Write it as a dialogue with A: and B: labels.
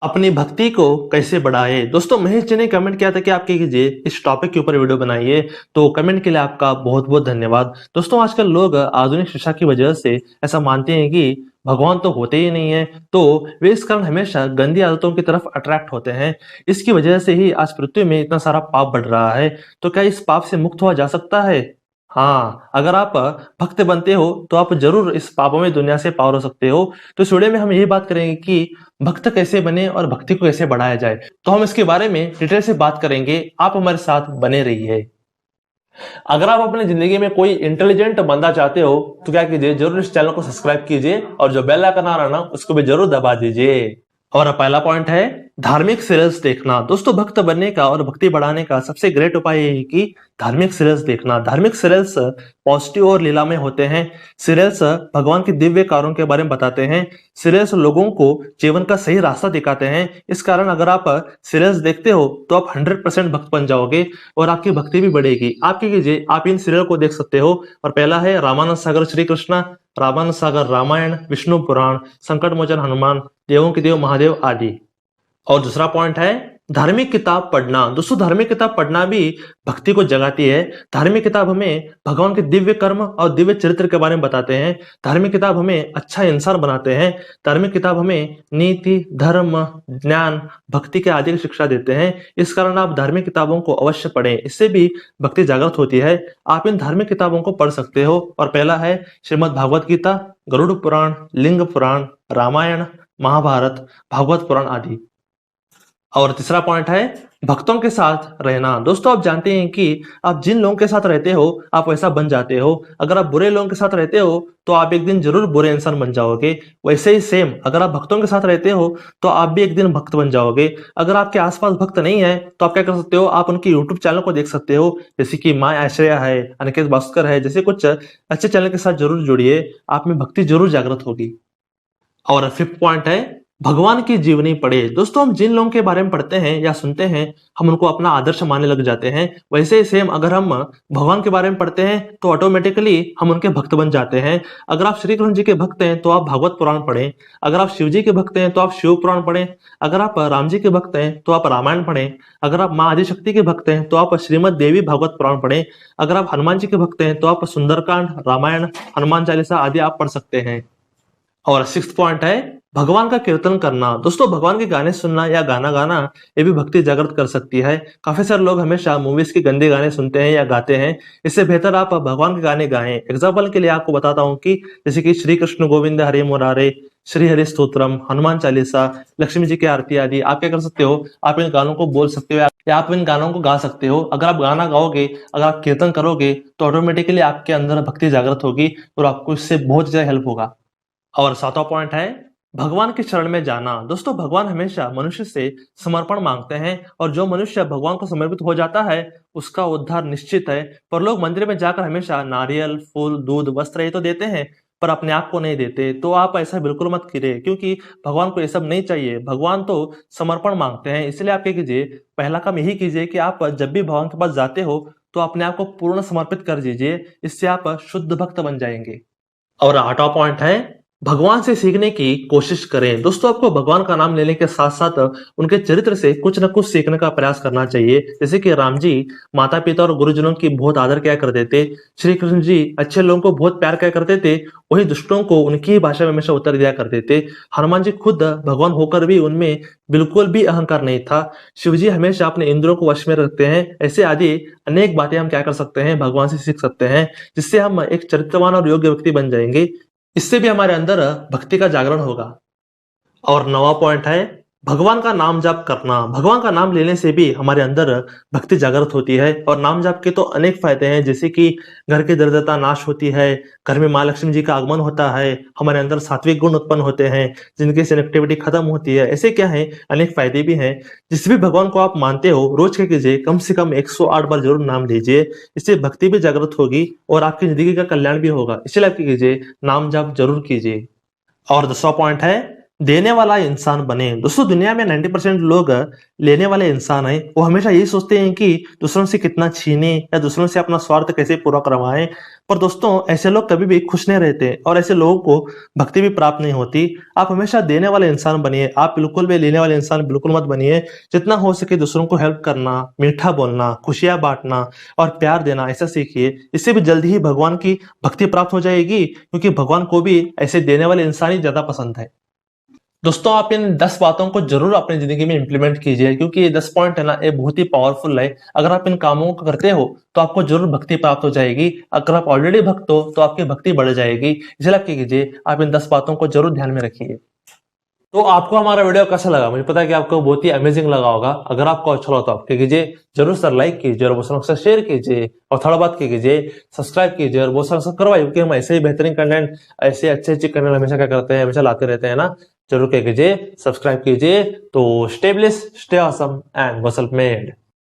A: अपनी भक्ति को कैसे बढ़ाए। दोस्तों महेश जी ने कमेंट किया था कि आप कीजिए इस टॉपिक के ऊपर वीडियो बनाइए, तो कमेंट के लिए आपका बहुत बहुत धन्यवाद। दोस्तों आजकल लोग आधुनिक शिक्षा की वजह से ऐसा मानते हैं कि भगवान तो होते ही नहीं है, तो वे इस कारण हमेशा गंदी आदतों की तरफ अट्रैक्ट होते हैं। इसकी वजह से ही आज पृथ्वी में इतना सारा पाप बढ़ रहा है। तो क्या इस पाप से मुक्त हुआ जा सकता है? हाँ, अगर आप भक्त बनते हो तो आप जरूर इस पापों दुनिया से पार हो सकते हो। तो इस वीडियो में हम यही बात करेंगे कि भक्त कैसे बने और भक्ति को कैसे बढ़ाया जाए। तो हम इसके बारे में डिटेल से बात करेंगे, आप हमारे साथ बने रहिए। अगर आप अपनी जिंदगी में कोई इंटेलिजेंट बंदा चाहते हो तो क्या कीजिए, जरूर इस चैनल को सब्सक्राइब कीजिए और जो बेल आइकन आ रहा है ना उसको भी जरूर दबा दीजिए। और पहला पॉइंट है धार्मिक सीरियल्स देखना। दोस्तों भक्त बनने का और भक्ति बढ़ाने का सबसे ग्रेट उपाय यही कि धार्मिक सीरियल्स देखना। धार्मिक सीरियल्स पॉजिटिव और लीलामय होते हैं। सीरियल्स भगवान के दिव्य कार्यों के बारे में बताते हैं। सीरियल्स लोगों को जीवन का सही रास्ता दिखाते हैं। इस कारण अगर आप सीरियल्स देखते हो तो आप 100% भक्त बन जाओगे और आपकी भक्ति भी बढ़ेगी। आप क्या कीजिए, आप इन सीरियल को देख सकते हो। और पहला है रामानंद सागर श्री कृष्ण, रामानंद सागर रामायण, विष्णु पुराण, संकट मोचन हनुमान, देवों के देव महादेव आदि। और दूसरा पॉइंट है धार्मिक किताब पढ़ना। दोस्तों धार्मिक किताब पढ़ना भी भक्ति को जगाती है। धार्मिक किताब हमें भगवान के दिव्य कर्म और दिव्य चरित्र के बारे में बताते हैं। धार्मिक किताब हमें अच्छा इंसान बनाते हैं। धार्मिक किताब हमें नीति, धर्म, ज्ञान, भक्ति के आदि की शिक्षा देते हैं। इस कारण आप धार्मिक किताबों को अवश्य पढ़ें, इससे भी भक्ति जागृत होती है। आप इन धार्मिक किताबों को पढ़ सकते हो। और पहला है श्रीमद् भागवत गीता, गरुड़ पुराण, लिंग पुराण, रामायण, महाभारत, भागवत पुराण आदि। और तीसरा पॉइंट है भक्तों के साथ रहना। दोस्तों आप जानते हैं कि आप जिन लोगों के साथ रहते हो आप वैसा बन जाते हो। अगर आप बुरे लोगों के साथ रहते हो तो आप एक दिन जरूर बुरे इंसान बन जाओगे। वैसे ही सेम अगर आप भक्तों के साथ रहते हो तो आप भी एक दिन भक्त बन जाओगे। अगर आपके आसपास भक्त नहीं है तो आप क्या कर सकते हो, आप उनकी यूट्यूब चैनल को देख सकते हो, जैसे कि माँ ऐश्वर्या है, अनिकेत भास्कर है, जैसे कुछ अच्छे चैनल के साथ जरूर जुड़िए, आप में भक्ति जरूर जागृत होगी। और फिफ्थ पॉइंट है भगवान की जीवनी पढ़े। दोस्तों हम जिन लोगों के बारे में पढ़ते हैं या सुनते हैं हम उनको अपना आदर्श मानने लग जाते हैं। वैसे ही सेम अगर हम भगवान के बारे में पढ़ते हैं तो ऑटोमेटिकली हम उनके भक्त बन जाते हैं। अगर आप श्री कृष्ण जी के भक्त हैं तो आप भागवत पुराण पढ़ें। अगर आप शिव जी के भक्त हैं तो आप शिव पुराण पढ़ें। अगर आप राम जी के भक्त हैं तो आप रामायण पढ़ें। अगर आप माँ आदिशक्ति के भक्त हैं तो आप श्रीमद देवी भागवत पुराण पढ़ें। अगर आप हनुमान जी के भक्त हैं तो आप सुंदरकांड, रामायण, हनुमान चालीसा आदि आप पढ़ सकते हैं। और सिक्स्थ पॉइंट है भगवान का कीर्तन करना। दोस्तों भगवान के गाने सुनना या गाना गाना ये भी भक्ति जागृत कर सकती है। काफी सारे लोग हमेशा मूवीज के गंदे गाने सुनते हैं या गाते हैं, इससे बेहतर आप भगवान के गाने गाएं। एग्जाम्पल के लिए आपको बताता हूँ कि जैसे कि श्री कृष्ण गोविंद हरे मुरारे, श्री हरि स्तोत्रम, हनुमान चालीसा, लक्ष्मी जी की आरती आदि आप क्या कर सकते हो, आप इन गानों को बोल सकते हो या आप इन गानों को गा सकते हो। अगर आप गाना गाओगे, अगर आप कीर्तन करोगे तो ऑटोमेटिकली आपके अंदर भक्ति जागृत होगी और आपको इससे बहुत ज्यादा हेल्प होगा। और सातवां पॉइंट है भगवान के शरण में जाना। दोस्तों भगवान हमेशा मनुष्य से समर्पण मांगते हैं और जो मनुष्य भगवान को समर्पित हो जाता है उसका उद्धार निश्चित है। पर लोग मंदिर में जाकर हमेशा नारियल, फूल, दूध, वस्त्र ये तो देते हैं पर अपने आप को नहीं देते। तो आप ऐसा बिल्कुल मत कीजिए क्योंकि भगवान को ये सब नहीं चाहिए। भगवान तो समर्पण मांगते हैं। इसलिए आप क्या कीजिए, पहला काम यही कीजिए कि आप जब भी भगवान के पास जाते हो तो अपने आप को पूर्ण समर्पित कर दीजिए। इससे आप शुद्ध भक्त बन जाएंगे। और आठवां पॉइंट है भगवान से सीखने की कोशिश करें। दोस्तों आपको भगवान का नाम लेने के साथ साथ उनके चरित्र से कुछ न कुछ सीखने का प्रयास करना चाहिए। जैसे कि राम जी माता पिता और गुरुजनों की बहुत आदर किया करते थे। श्री कृष्ण जी अच्छे लोगों को बहुत प्यार किया करते थे, वही दुष्टों को उनकी ही भाषा में हमेशा उत्तर दिया करते थे। हनुमान जी खुद भगवान होकर भी उनमें बिल्कुल भी अहंकार नहीं था। शिव जी हमेशा अपने इंद्रियों को वश में रखते हैं। ऐसे आदि अनेक बातें हम क्या कर सकते हैं, भगवान से सीख सकते हैं, जिससे हम एक चरित्रवान और योग्य व्यक्ति बन जाएंगे। इससे भी हमारे अंदर भक्ति का जागरण होगा। और नवा पॉइंट है भगवान का नाम जाप करना। भगवान का नाम लेने से भी हमारे अंदर भक्ति जागृत होती है। और नाम जाप के तो अनेक फायदे हैं, जैसे कि घर की दरिद्रता नाश होती है, घर में माँ लक्ष्मी जी का आगमन होता है, हमारे अंदर सात्विक गुण उत्पन्न होते हैं, जिनकी से नेगेटिविटी खत्म होती है। ऐसे क्या है, अनेक फायदे भी हैं। जिस भी भगवान को आप मानते हो रोज क्या कीजिए, कम से कम 108 बार जरूर नाम लीजिए। इससे भक्ति भी जागृत होगी और आपकी जिंदगी का कल्याण भी होगा। इसलिए आप क्या कीजिए, नाम जाप जरूर कीजिए। और 10वां पॉइंट है देने वाला इंसान बने। दोस्तों दुनिया में 90% लोग लेने वाले इंसान हैं। वो हमेशा यही सोचते हैं कि दूसरों से कितना छीने या दूसरों से अपना स्वार्थ कैसे पूरा करवाएं। पर दोस्तों ऐसे लोग कभी भी खुश नहीं रहते और ऐसे लोगों को भक्ति भी प्राप्त नहीं होती। आप हमेशा देने वाले इंसान बनिए, आप बिल्कुल भी लेने वाले इंसान बिल्कुल मत बनिए। जितना हो सके दूसरों को हेल्प करना, मीठा बोलना, खुशियां बांटना और प्यार देना ऐसा सीखिए। इससे भी जल्दी ही भगवान की भक्ति प्राप्त हो जाएगी, क्योंकि भगवान को भी ऐसे देने वाले इंसान ही ज्यादा पसंद है। दोस्तों आप इन 10 बातों को जरूर अपनी जिंदगी में इंप्लीमेंट कीजिए, क्योंकि ये 10 पॉइंट है ना, ये बहुत ही पावरफुल है। अगर आप इन कामों को करते हो तो आपको जरूर भक्ति प्राप्त हो जाएगी। अगर आप ऑलरेडी भक्त हो तो आपकी भक्ति बढ़ जाएगी। इसलिए आप क्या कीजिए, आप इन 10 बातों को जरूर ध्यान में रखिए। तो आपको हमारा वीडियो कैसा लगा? मुझे पता है कि आपको बहुत ही अमेजिंग लगा होगा। अगर आपको अच्छा लगा तो आप क्या कीजिए, जरूर सर लाइक कीजिए और बहुत सारा शेयर कीजिए और थोड़ा बात कीजिए, सब्सक्राइब कीजिए और बहुत सारा करवाइए, क्योंकि हम ऐसे ही बेहतरीन कंटेंट, ऐसे अच्छे अच्छे कंटेंट हमेशा क्या करते हैं, हमेशा लाते रहते हैं ना। जरूर क्या कीजिए, सब्सक्राइब कीजिए। तो stay blessed, stay awesome and go self made.